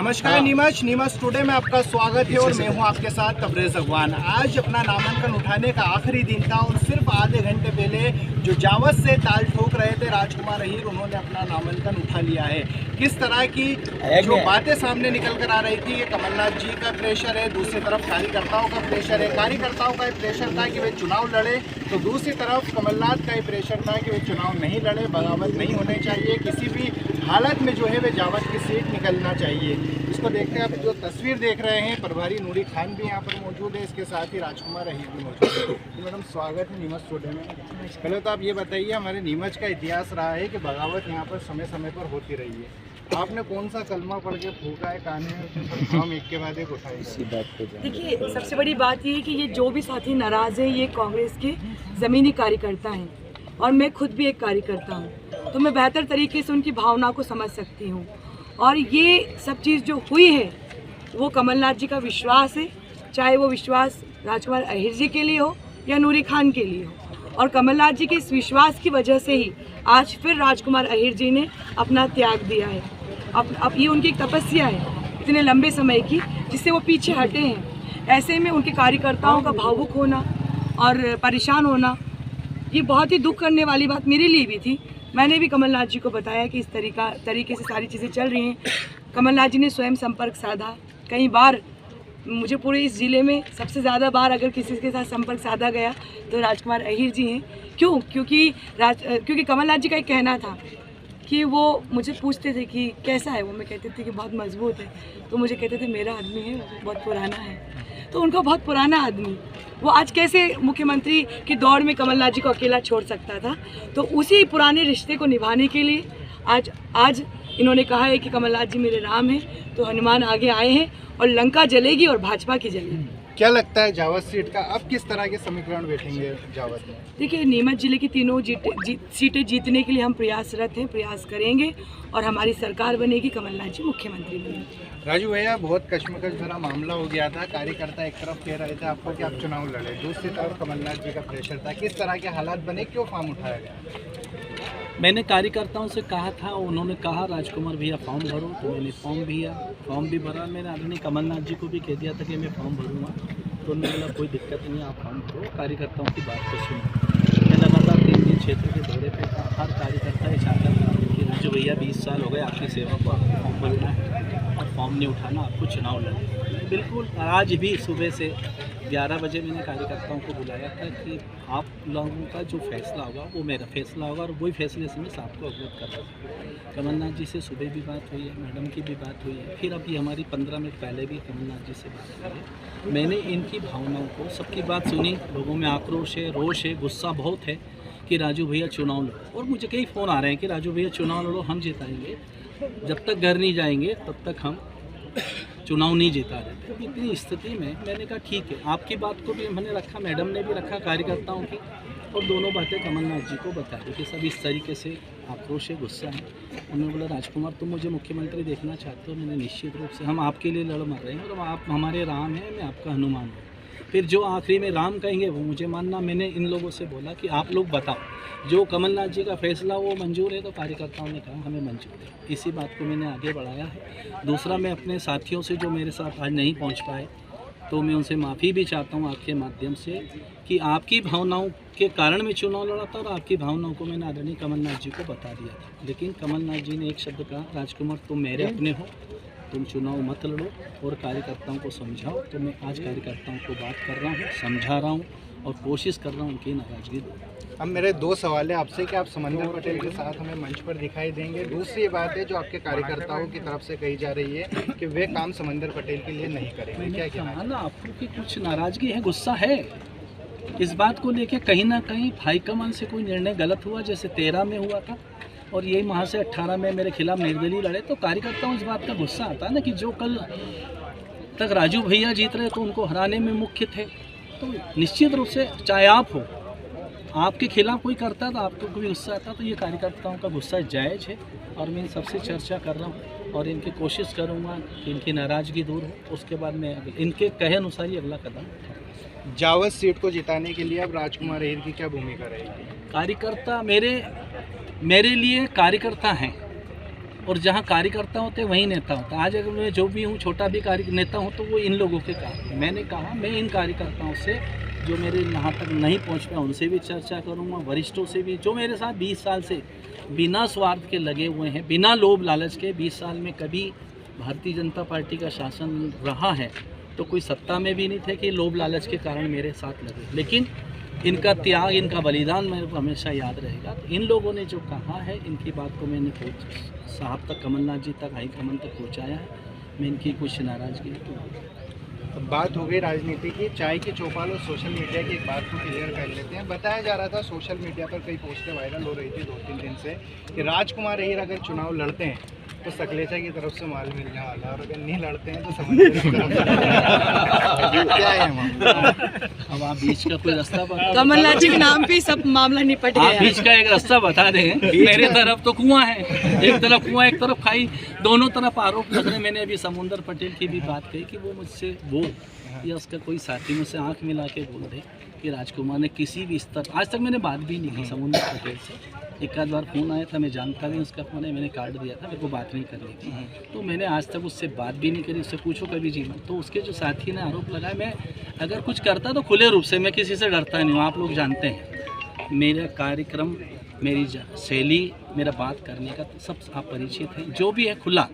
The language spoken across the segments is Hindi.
नमस्कार नीमच टुडे में आपका स्वागत है और मैं हूं आपके साथ तबरेज़ अगवान। आज अपना नामांकन उठाने का आखिरी दिन था और सिर्फ आधे घंटे पहले जो जावद से ताल ठोक रहे थे राजकुमार अहीर, उन्होंने अपना नामांकन उठा लिया है। किस तरह की जो बातें सामने निकल कर आ रही थी कि कमलनाथ जी का प्रेशर है, दूसरी तरफ कार्यकर्ताओं का प्रेशर है। कार्यकर्ताओं का प्रेशर था कि वे चुनाव लड़े, तो दूसरी तरफ कमलनाथ का प्रेशर था कि वे चुनाव नहीं लड़े, बगावत नहीं होने चाहिए, किसी भी हालत में जो है वे जावद की सीट निकलना चाहिए। इसको देखते हैं आप जो तस्वीर देख रहे हैं, प्रभारी नूरी खान भी यहाँ पर मौजूद है, इसके साथ ही राजकुमार अहीर भी मौजूद है। तो मैडम स्वागत है नीमच टुडे में। पहले तो आप ये बताइए, हमारे नीमच का इतिहास रहा है कि बगावत यहाँ पर समय समय पर होती रही है, आपने कौन सा कलमा पढ़ के फूका है कान में, हम एक के बाद एक उठाए? देखिए, सबसे बड़ी बात ये है कि ये जो भी साथी नाराज़ हैं ये कांग्रेस के ज़मीनी कार्यकर्ता हैं और मैं खुद भी एक कार्यकर्ता हूँ, तो मैं बेहतर तरीके से उनकी भावना को समझ सकती हूँ। और ये सब चीज़ जो हुई है वो कमलनाथ जी का विश्वास है, चाहे वो विश्वास राजकुमार अहीर जी के लिए हो या नूरी खान के लिए हो। और कमलनाथ जी के इस विश्वास की वजह से ही आज फिर राजकुमार अहीर जी ने अपना त्याग दिया है। अब ये उनकी एक तपस्या है इतने लंबे समय की, जिससे वो पीछे हटे हैं। ऐसे में उनके कार्यकर्ताओं का भावुक होना और परेशान होना, ये बहुत ही दुख करने वाली बात मेरे लिए भी थी। मैंने भी कमलनाथ जी को बताया कि इस तरीके से सारी चीज़ें चल रही हैं। कमलनाथ जी ने स्वयं संपर्क साधा कई बार। मुझे पूरे इस ज़िले में सबसे ज़्यादा बार अगर किसी के साथ संपर्क साधा गया तो राजकुमार अहीर जी हैं। क्यों? क्योंकि कमलनाथ जी का एक कहना था कि वो मुझे पूछते थे कि कैसा है वो, मैं कहती थी कि बहुत मजबूत है, तो मुझे कहते थे मेरा आदमी है, बहुत पुराना है। तो उनका बहुत पुराना आदमी वो आज कैसे मुख्यमंत्री की दौड़ में कमलनाथ जी को अकेला छोड़ सकता था? तो उसी पुराने रिश्ते को निभाने के लिए आज इन्होंने कहा है कि कमलनाथ जी मेरे राम हैं, तो हनुमान आगे आए हैं और लंका जलेगी और भाजपा की जलेगी। क्या लगता है जावद सीट का अब किस तरह के समीकरण बैठेंगे जावद में? देखिए, नीमच जिले की तीनों सीटें जीतने के लिए हम प्रयासरत हैं, प्रयास करेंगे और हमारी सरकार बनेगी, कमलनाथ जी मुख्यमंत्री बनेंगे। राजू भैया, बहुत कश्मकश भरा मामला हो गया था। कार्यकर्ता एक तरफ कह रहे थे आपको कि आप चुनाव लड़े, दूसरी तरफ कमलनाथ जी का प्रेशर था। किस तरह के हालात बने, क्यों फॉर्म उठाया गया? मैंने कार्यकर्ताओं से कहा था, उन्होंने कहा राजकुमार भैया फॉर्म भरो, तो मैंने फॉर्म भी भरा। मैंने आदरणीय कमलनाथ जी को भी कह दिया था कि मैं फॉर्म भरूँगा, तो उन्होंने बोला कोई दिक्कत नहीं है, आप फॉर्म भरो, कार्यकर्ताओं की बात को सुनो। मैं लगातार 3 दिन क्षेत्र के दौरे पे था, हर कार्यकर्ता ये चाहता था कि राजू भैया 20 साल हो गए आपकी सेवा को, आपको फॉर्म भरना है और फॉर्म नहीं उठाना, आपको चुनाव लड़ना। बिल्कुल आज भी सुबह से 11 बजे मैंने कार्यकर्ताओं को बुलाया था कि आप लोगों का जो फैसला होगा वो मेरा फैसला होगा और वही फैसले से मैं आपको अवगत कर रहा हूँ। कमलनाथ जी से सुबह भी बात हुई है, मैडम की भी बात हुई है, फिर अभी हमारी 15 मिनट पहले भी कमलनाथ जी से बात हुई है। मैंने इनकी भावनाओं को, सबकी बात सुनी। लोगों में आक्रोश है, रोष है, गुस्सा बहुत है कि राजू भैया चुनाव लड़ो, और मुझे कई फ़ोन आ रहे हैं कि राजू भैया चुनाव लड़ो, हम जिताएंगे। जब तक घर नहीं जाएंगे तब तक हम चुनाव नहीं जीता रहे। तो इतनी स्थिति में मैंने कहा ठीक है, आपकी बात को भी मैंने रखा, मैडम ने भी रखा कार्यकर्ताओं की, और दोनों बातें कमलनाथ जी को बता दी कि सब इस तरीके से आक्रोश है, गुस्सा है। उन्होंने बोला राजकुमार तुम मुझे मुख्यमंत्री देखना चाहते हो? मैंने निश्चित रूप से, हम आपके लिए लड़ मर रहे हैं और आप हमारे राम हैं, मैं आपका हनुमान हूँ। फिर जो आखिरी में राम कहेंगे वो मुझे मानना। मैंने इन लोगों से बोला कि आप लोग बताओ, जो कमलनाथ जी का फैसला वो मंजूर है? तो कार्यकर्ताओं ने कहा हमें मंजूर है। इसी बात को मैंने आगे बढ़ाया है। दूसरा, मैं अपने साथियों से जो मेरे साथ आज नहीं पहुंच पाए, तो मैं उनसे माफ़ी भी चाहता हूं आपके माध्यम से कि आपकी भावनाओं के कारण मैं चुनाव लड़ा था और आपकी भावनाओं को मैंने आदरणीय कमलनाथ जी को बता दिया था। लेकिन कमलनाथ जी ने एक शब्द कहा, राजकुमार तुम मेरे अपने हो, तुम चुनाव मत लड़ो और कार्यकर्ताओं को समझाओ। तो मैं आज कार्यकर्ताओं को बात कर रहा हूँ, समझा रहा हूँ और कोशिश कर रहा हूँ उनकी नाराज़गी दूर। अब मेरे 2 सवाल है आपसे कि आप समंदर पटेल के साथ हमें मंच पर दिखाई देंगे। दूसरी बात है जो आपके कार्यकर्ताओं की तरफ से कही जा रही है कि वे काम समंदर पटेल के लिए नहीं करेंगे, क्या कहना है? ना आपको कि कुछ नाराज़गी है, गुस्सा है इस बात को लेके। कहीं ना कहीं हाईकमान से कोई निर्णय गलत हुआ, जैसे 13 में हुआ था और यही वहाँ से 18 में मेरे खिलाफ निर्दलीय लड़े, तो कार्यकर्ताओं इस बात का गुस्सा आता है ना कि जो कल तक राजू भैया जीत रहे तो उनको हराने में मुख्य थे। तो निश्चित रूप से चाहे आप हो, आपके खिलाफ कोई करता तो आपको कोई गुस्सा आता, तो ये कार्यकर्ताओं का गुस्सा जायज़ है और मैं इन सबसे चर्चा कर रहा हूँ और इनकी कोशिश करूँगा कि इनकी नाराज़गी दूर हो। उसके बाद मैं इनके कहे अनुसार ही अगला कदम उठाऊँ। जावद सीट को जिताने के लिए अब राजकुमार अहीर की क्या भूमिका रहेगी? कार्यकर्ता मेरे लिए कार्यकर्ता हैं, और जहाँ कार्यकर्ता होते हैं वहीं नेता होता है। आज अगर मैं जो भी हूँ, छोटा भी नेता हूँ, तो वो इन लोगों के कारण। मैंने कहा मैं इन कार्यकर्ताओं से जो मेरे यहाँ तक नहीं पहुँच पाया उनसे भी चर्चा करूँगा, वरिष्ठों से भी, जो मेरे साथ 20 साल से बिना स्वार्थ के लगे हुए हैं, बिना लोभ लालच के। 20 साल में कभी भारतीय जनता पार्टी का शासन रहा है तो कोई सत्ता में भी नहीं थे कि लोभ लालच के कारण मेरे साथ लगे, लेकिन इनका त्याग, इनका बलिदान मेरे को हमेशा याद रहेगा। तो इन लोगों ने जो कहा है, इनकी बात को मैंने साहब तक, कमलनाथ जी तक, हाईकमान तक पहुँचाया है। मैं इनकी कुछ नाराज़गी अब बात हो गई राजनीति की, चाय की चौपाल और सोशल मीडिया की एक बात को क्लियर कर लेते हैं। बताया जा रहा था सोशल मीडिया पर कई पोस्टें वायरल हो रही थी 2-3 दिन से कि राजकुमार अहीर अगर चुनाव लड़ते हैं तो सकलेचा की तरफ से माल मिलने वाला है, और अगर नहीं लड़ते हैं तो समझ क्या है मामला? अब आप बीच का कोई रास्ता बता, कमलनाथ जी के नाम पे सब मामला निपट आप गया। बीच का एक रास्ता बता दें। मेरे तरफ तो कुआं है, एक तरफ कुआं, एक तरफ खाई, दोनों तरफ आरोप लग रहे। मैंने अभी समुंदर पटेल की भी बात कही कि वो मुझसे, वो या उसका कोई साथी मुझसे आंख मिला के बोल दे कि राजकुमार ने किसी भी स्तर, आज तक मैंने बात भी नहीं की समुंदर पटेल से। एक आध बार फ़ोन आया था, मैं जानता भी उसका फ़ोन है, मैंने काट दिया था, मेरे को बात नहीं करनी थी, तो मैंने आज तक उससे बात भी नहीं करी। उससे पूछो कभी जीवन। तो उसके जो साथी ने आरोप लगाया, मैं अगर कुछ करता तो खुले रूप से, मैं किसी से डरता नहीं हूँ, आप लोग जानते हैं। मेरा कार्यक्रम, मेरी शैली, मेरा बात करने का सब आप परिचित हैं। जो भी है खुला,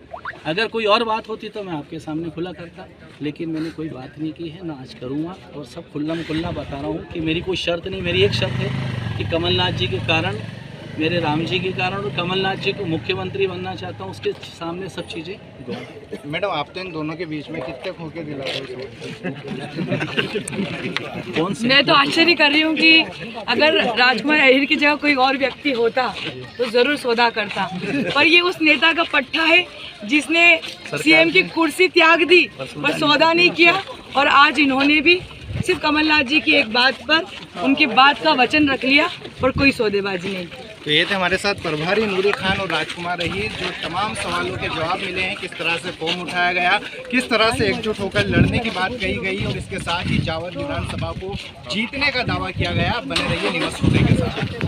अगर कोई और बात होती तो मैं आपके सामने खुला करता, लेकिन मैंने कोई बात नहीं की है, ना आज करूँगा। और सब खुला खुला बता रहा हूँ कि मेरी कोई शर्त नहीं, मेरी एक शर्त है कि कमलनाथ जी के कारण, मेरे राम जी के कारण, और कमलनाथ जी को मुख्यमंत्री बनना चाहता हूँ, उसके सामने सब चीज़ें गौर। मैडम, आप तो इन दोनों के बीच में कितने खोके दिला रहे कौन से? मैं तो आश्चर्य कर रही हूँ कि अगर राजकुमार अहीर की जगह कोई और व्यक्ति होता तो जरूर सौदा करता, पर ये उस नेता का पट्टा है जिसने सीएम की कुर्सी त्याग दी पर सौदा नहीं किया। और आज इन्होंने भी सिर्फ कमलनाथ जी की एक बात पर उनकी बात का वचन रख लिया और कोई सौदेबाजी नहीं की। तो ये थे हमारे साथ प्रभारी नूरी खान और राजकुमार अहीर, जो तमाम सवालों के जवाब मिले हैं, किस तरह से फॉर्म उठाया गया, किस तरह से एकजुट होकर लड़ने की बात कही गई, और इसके साथ ही जावर विधानसभा को जीतने का दावा किया गया। बने रहिए न्यूज़ टुडे के साथ।